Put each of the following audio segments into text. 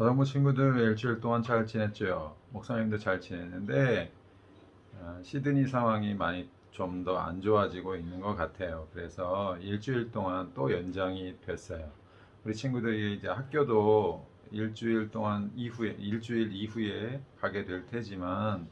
아동부 친구들 일주일 동안 잘 지냈죠? 목사님도 잘 지냈는데 시드니 상황이 많이 좀 더 안 좋아지고 있는 것 같아요. 그래서 일주일 동안 또 연장이 됐어요. 우리 친구들이 이제 학교도 일주일 이후에 가게 될 테지만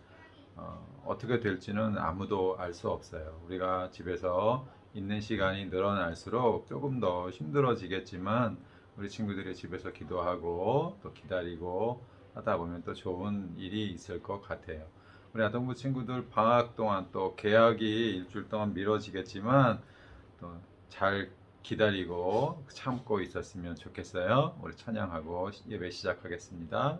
어떻게 될지는 아무도 알 수 없어요. 우리가 집에서 있는 시간이 늘어날수록 조금 더 힘들어지겠지만 우리 친구들이 집에서 기도하고 또 기다리고 하다 보면 또 좋은 일이 있을 것 같아요. 우리 아동부 친구들 방학 동안 또 개학이 일주일 동안 미뤄지겠지만 또 잘 기다리고 참고 있었으면 좋겠어요. 우리 찬양하고 예배 시작하겠습니다.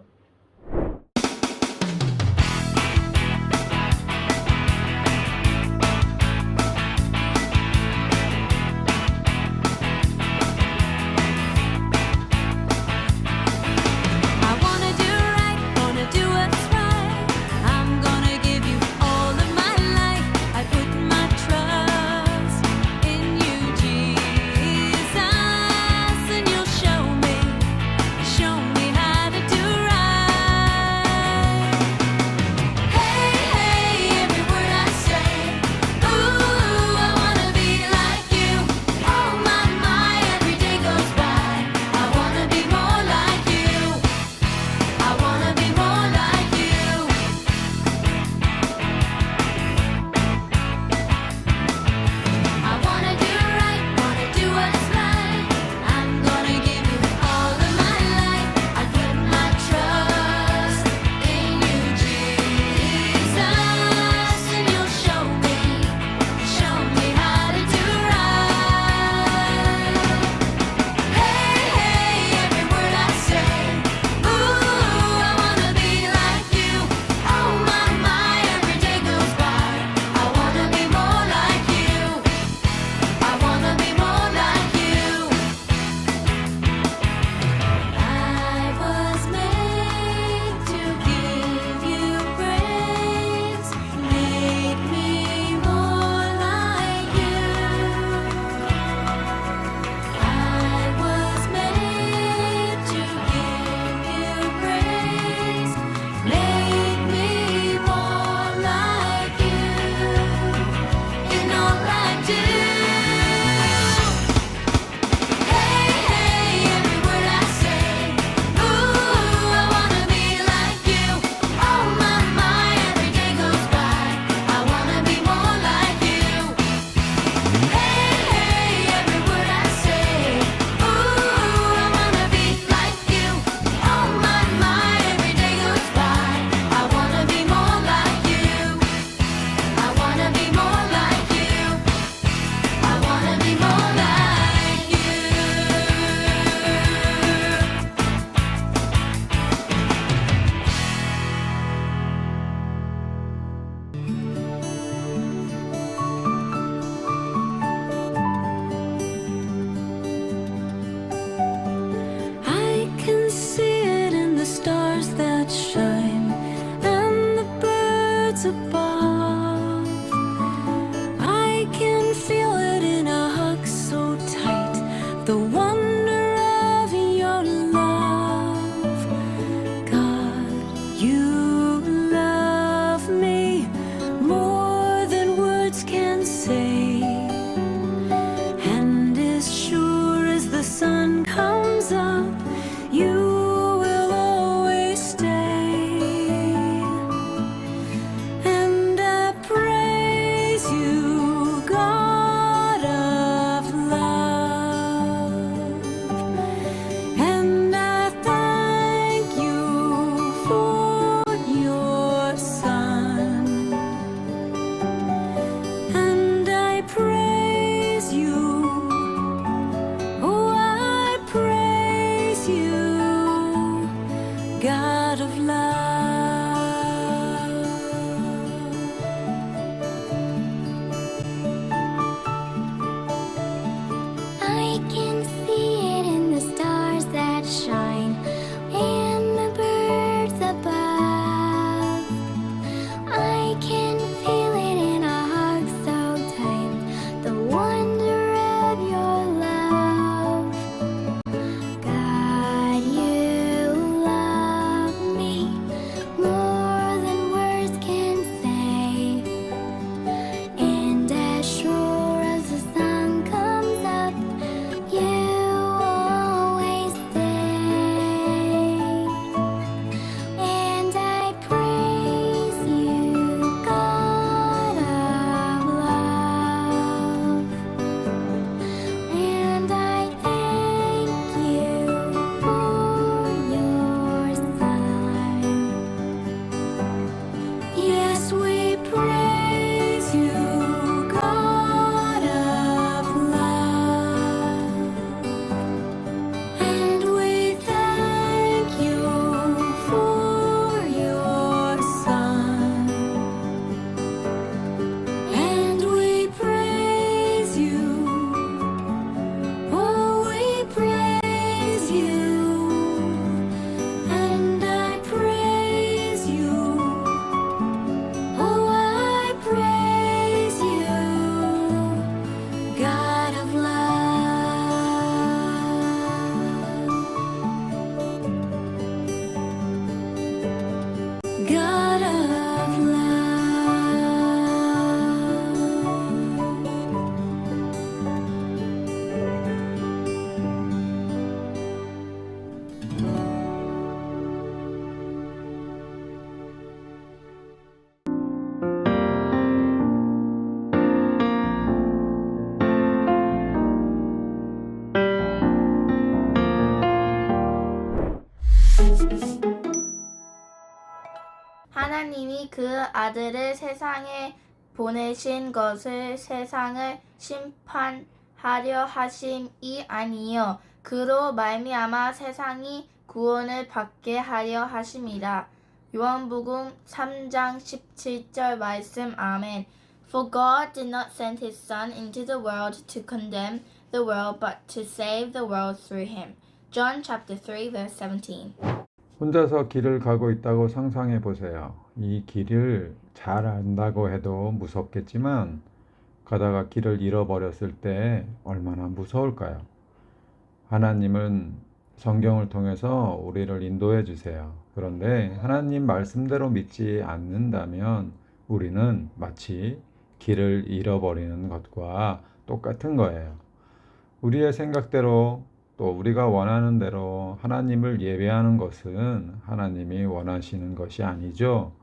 그 아들을 세상에 보내신 것을 세상을 심판하려 하심이 아니요 그로 말미암아 세상이 구원을 받게 하려 하심이라. 요한복음 3장 17절 말씀. 아멘. For God did not send his Son into the world to condemn the world, but to save the world through him. John chapter 3 verse 17. 혼자서 길을 가고 있다고 상상해 보세요. 이 길을 잘 안다고 해도 무섭겠지만 가다가 길을 잃어버렸을 때 얼마나 무서울까요? 하나님은 성경을 통해서 우리를 인도해 주세요. 그런데 하나님 말씀대로 믿지 않는다면 우리는 마치 길을 잃어버리는 것과 똑같은 거예요. 우리의 생각대로 또 우리가 원하는 대로 하나님을 예배하는 것은 하나님이 원하시는 것이 아니죠.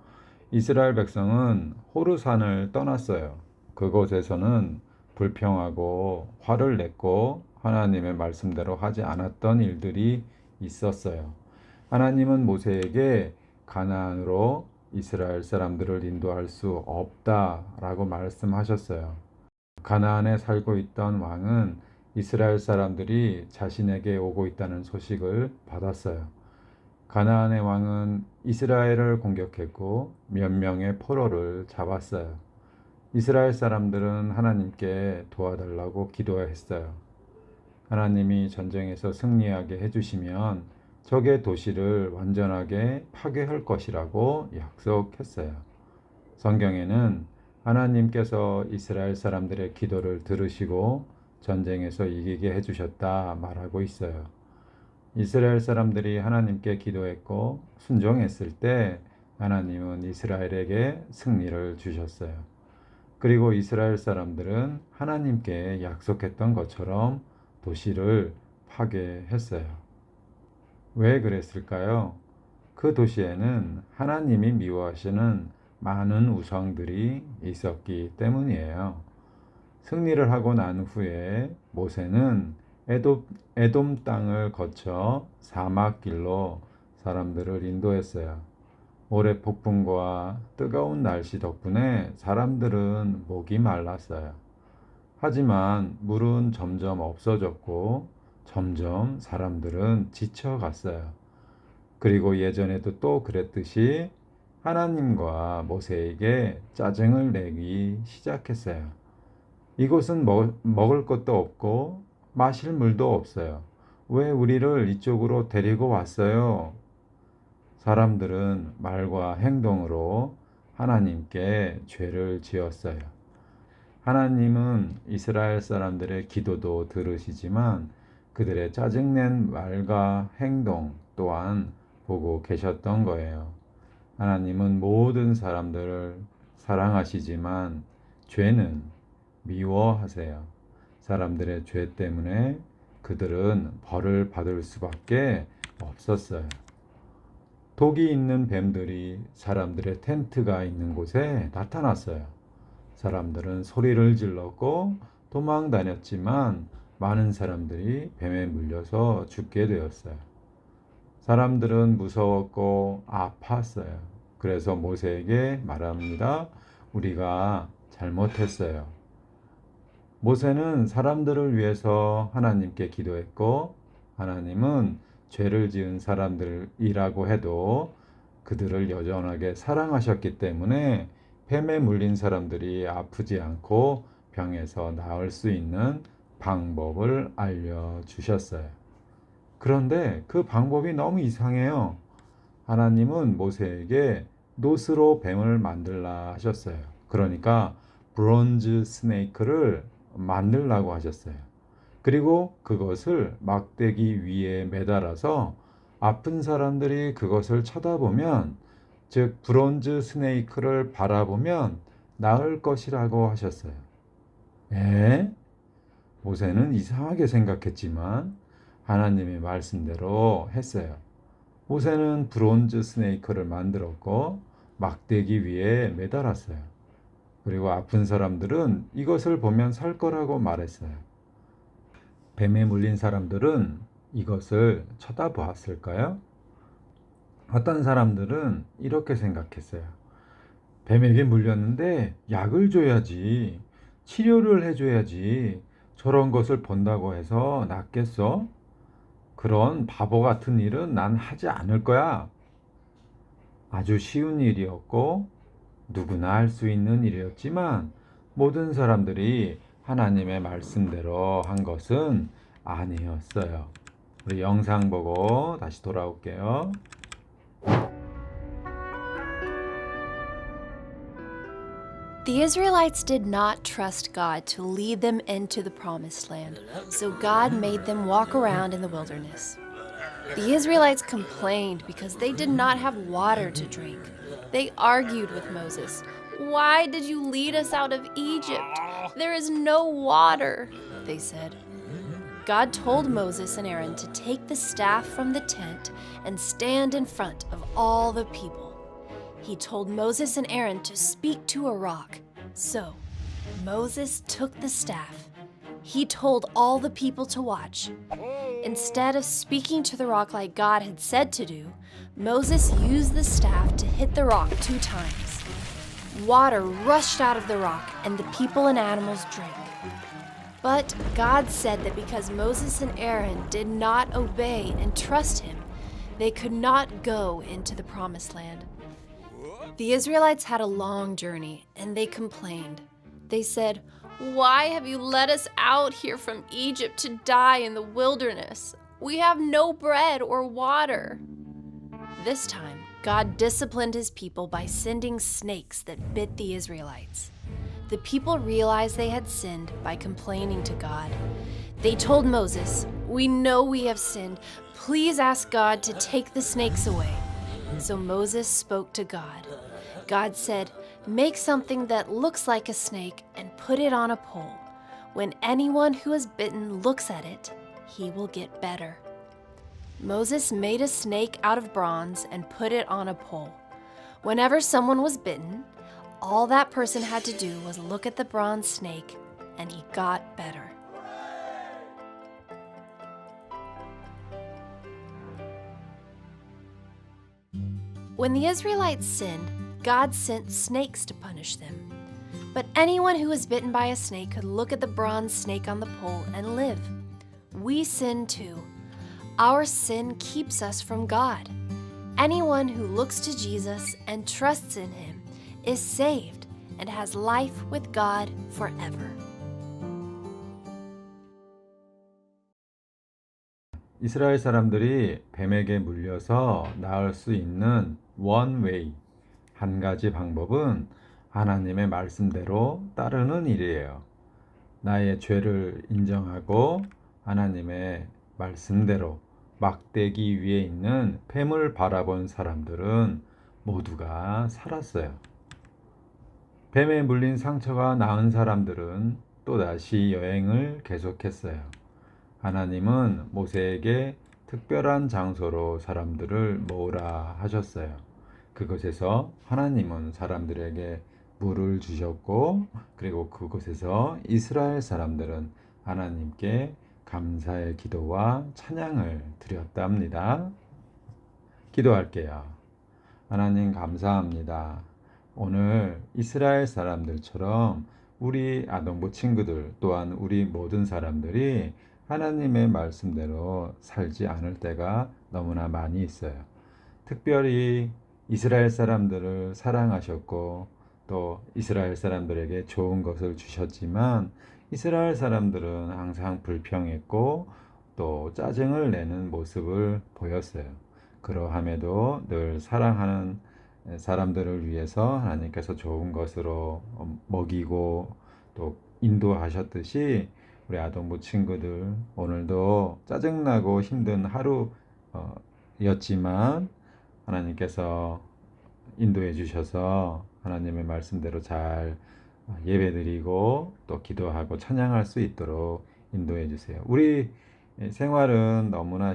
이스라엘 백성은 호르산을 떠났어요. 그곳에서는 불평하고 화를 냈고 하나님의 말씀대로 하지 않았던 일들이 있었어요. 하나님은 모세에게 가나안으로 이스라엘 사람들을 인도할 수 없다라고 말씀하셨어요. 가나안에 살고 있던 왕은 이스라엘 사람들이 자신에게 오고 있다는 소식을 받았어요. 가나안의 왕은 이스라엘을 공격했고 몇 명의 포로를 잡았어요. 이스라엘 사람들은 하나님께 도와달라고 기도했어요. 하나님이 전쟁에서 승리하게 해주시면 적의 도시를 완전하게 파괴할 것이라고 약속했어요. 성경에는 하나님께서 이스라엘 사람들의 기도를 들으시고 전쟁에서 이기게 해주셨다 말하고 있어요. 이스라엘 사람들이 하나님께 기도했고 순종했을 때 하나님은 이스라엘에게 승리를 주셨어요. 그리고 이스라엘 사람들은 하나님께 약속했던 것처럼 도시를 파괴했어요. 왜 그랬을까요? 그 도시에는 하나님이 미워하시는 많은 우상들이 있었기 때문이에요. 승리를 하고 난 후에 모세는 에돔 땅을 거쳐 사막길로 사람들을 인도했어요. 모래 폭풍과 뜨거운 날씨 덕분에 사람들은 목이 말랐어요. 하지만 물은 점점 없어졌고 점점 사람들은 지쳐갔어요. 그리고 예전에도 또 그랬듯이 하나님과 모세에게 짜증을 내기 시작했어요. 이곳은 먹을 것도 없고 마실 물도 없어요. 왜 우리를 이쪽으로 데리고 왔어요? 사람들은 말과 행동으로 하나님께 죄를 지었어요. 하나님은 이스라엘 사람들의 기도도 들으시지만 그들의 짜증낸 말과 행동 또한 보고 계셨던 거예요. 하나님은 모든 사람들을 사랑하시지만 죄는 미워하세요. 사람들의 죄 때문에 그들은 벌을 받을 수밖에 없었어요. 독이 있는 뱀들이 사람들의 텐트가 있는 곳에 나타났어요. 사람들은 소리를 질렀고 도망 다녔지만 많은 사람들이 뱀에 물려서 죽게 되었어요. 사람들은 무서웠고 아팠어요. 그래서 모세에게 말합니다. 우리가 잘못했어요. 모세는 사람들을 위해서 하나님께 기도했고 하나님은 죄를 지은 사람들이라고 해도 그들을 여전하게 사랑하셨기 때문에 뱀에 물린 사람들이 아프지 않고 병에서 나을 수 있는 방법을 알려주셨어요. 그런데 그 방법이 너무 이상해요. 하나님은 모세에게 노스로 뱀을 만들라 하셨어요. 그러니까 브론즈 스네이크를 만들라고 하셨어요. 그리고 그것을 막대기 위에 매달아서 아픈 사람들이 그것을 쳐다보면 즉 브론즈 스네이크를 바라보면 나을 것이라고 하셨어요. 모세는 이상하게 생각했지만 하나님의 말씀대로 했어요. 모세는 브론즈 스네이크를 만들었고 막대기 위에 매달았어요. 그리고 아픈 사람들은 이것을 보면 살 거라고 말했어요. 뱀에 물린 사람들은 이것을 쳐다보았을까요? 어떤 사람들은 이렇게 생각했어요. 뱀에게 물렸는데 약을 줘야지. 치료를 해줘야지. 저런 것을 본다고 해서 낫겠어? 그런 바보 같은 일은 난 하지 않을 거야. 아주 쉬운 일이었고 누구나 할 수 있는 일이었지만 모든 사람들이 하나님의 말씀대로 한 것은 아니었어요. 우리 영상 보고 다시 돌아올게요. The Israelites did not trust God to lead them into the promised land, so God made them walk around in the wilderness. The Israelites complained because they did not have water to drink. They argued with Moses. "Why did you lead us out of Egypt? There is no water," they said. God told Moses and Aaron to take the staff from the tent and stand in front of all the people. He told Moses and Aaron to speak to a rock. So Moses took the staff. He told all the people to watch. Instead of speaking to the rock like God had said to do, Moses used the staff to hit the rock 2 times. Water rushed out of the rock, and the people and animals drank. But God said that because Moses and Aaron did not obey and trust him, they could not go into the promised land. The Israelites had a long journey, and they complained. They said, "Why have you led us out here from Egypt to die in the wilderness? We have no bread or water." This time, God disciplined his people by sending snakes that bit the Israelites. The people realized they had sinned by complaining to God. They told Moses, "We know we have sinned. Please ask God to take the snakes away." So Moses spoke to God. God said, "Make something that looks like a snake and put it on a pole. When anyone who is bitten looks at it, he will get better." Moses made a snake out of bronze and put it on a pole. Whenever someone was bitten, all that person had to do was look at the bronze snake, and he got better. When the Israelites sinned, God sent snakes to punish them. But anyone who was bitten by a snake could look at the bronze snake on the pole and live. We sin too. Our sin keeps us from God. Anyone who looks to Jesus and trusts in him is saved and has life with God forever. 이스라엘 사람들이 뱀에게 물려서 나을 수 있는 one way, 한 가지 방법은 하나님의 말씀대로 따르는 일이에요. 나의 죄를 인정하고 하나님의 말씀대로 막대기 위에 있는 뱀을 바라본 사람들은 모두가 살았어요. 뱀에 물린 상처가 나은 사람들은 또다시 여행을 계속했어요. 하나님은 모세에게 특별한 장소로 사람들을 모으라 하셨어요. 그곳에서 하나님은 사람들에게 물을 주셨고, 그리고 그곳에서 이스라엘 사람들은 하나님께 감사의 기도와 찬양을 드렸답니다. 기도할게요. 하나님 감사합니다. 오늘 이스라엘 사람들처럼 우리 아동부 친구들 또한 우리 모든 사람들이 하나님의 말씀대로 살지 않을 때가 너무나 많이 있어요. 특별히 이스라엘 사람들을 사랑하셨고 또 이스라엘 사람들에게 좋은 것을 주셨지만 이스라엘 사람들은 항상 불평했고 또 짜증을 내는 모습을 보였어요. 그러함에도 늘 사랑하는 사람들을 위해서 하나님께서 좋은 것으로 먹이고 또 인도하셨듯이 우리 아동부 친구들 오늘도 짜증나고 힘든 하루였지만 하나님께서 인도해 주셔서 하나님의 말씀대로 잘 예배드리고 또 기도하고 찬양할 수 있도록 인도해 주세요. 우리 생활은 너무나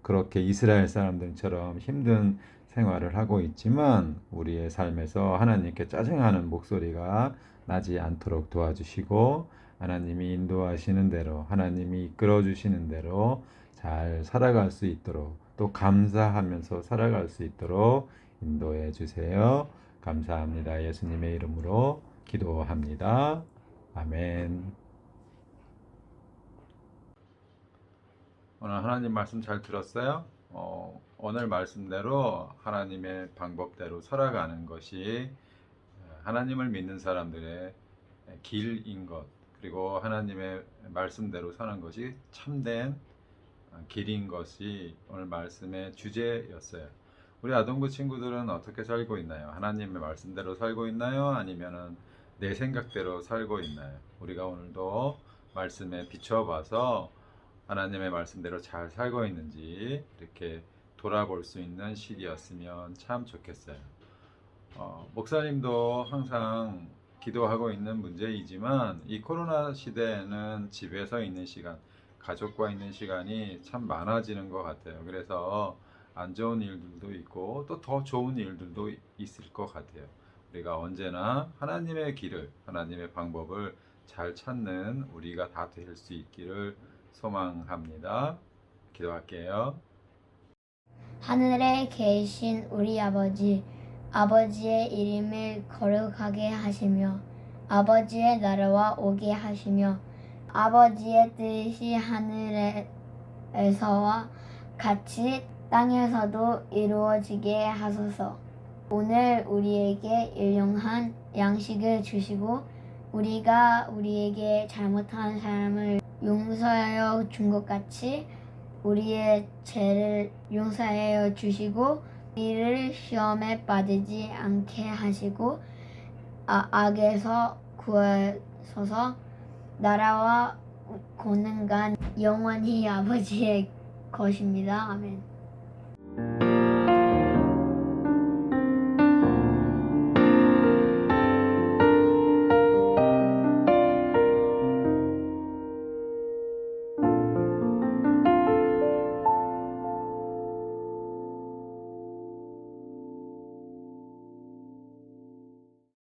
그렇게 이스라엘 사람들처럼 힘든 생활을 하고 있지만 우리의 삶에서 하나님께 짜증하는 목소리가 나지 않도록 도와주시고 하나님이 인도하시는 대로 하나님이 이끌어 주시는 대로 잘 살아갈 수 있도록 또 감사하면서 살아갈 수 있도록 인도해 주세요. 감사합니다. 예수님의 이름으로 기도합니다. 아멘. 오늘 하나님 말씀 잘 들었어요? 오늘 말씀대로 하나님의 방법대로 살아가는 것이 하나님을 믿는 사람들의 길인 것, 그리고 하나님의 말씀대로 사는 것이 참된 길인 것이 오늘 말씀의 주제였어요. 우리 아동부 친구들은 어떻게 살고 있나요? 하나님의 말씀대로 살고 있나요? 아니면은 내 생각대로 살고 있나요? 우리가 오늘도 말씀에 비춰봐서 하나님의 말씀대로 잘 살고 있는지 이렇게 돌아볼 수 있는 시기였으면 참 좋겠어요. 목사님도 항상 기도하고 있는 문제이지만 이 코로나 시대에는 집에서 있는 시간, 가족과 있는 시간이 참 많아지는 것 같아요. 그래서 안 좋은 일들도 있고 또 더 좋은 일들도 있을 것 같아요. 우리가 언제나 하나님의 길을, 하나님의 방법을 잘 찾는 우리가 다 될 수 있기를 소망합니다. 기도할게요. 하늘에 계신 우리 아버지, 아버지의 이름을 거룩하게 하시며 아버지의 나라와 오게 하시며 아버지의 뜻이 하늘에서와 같이 땅에서도 이루어지게 하소서. 오늘 우리에게 일용할 양식을 주시고 우리가 우리에게 잘못한 사람을 용서하여 준 것 같이 우리의 죄를 용서하여 주시고 우리를 시험에 빠지지 않게 하시고 악에서 구하소서. 나라와 권능과 영원히 아버지의 것입니다. 아멘.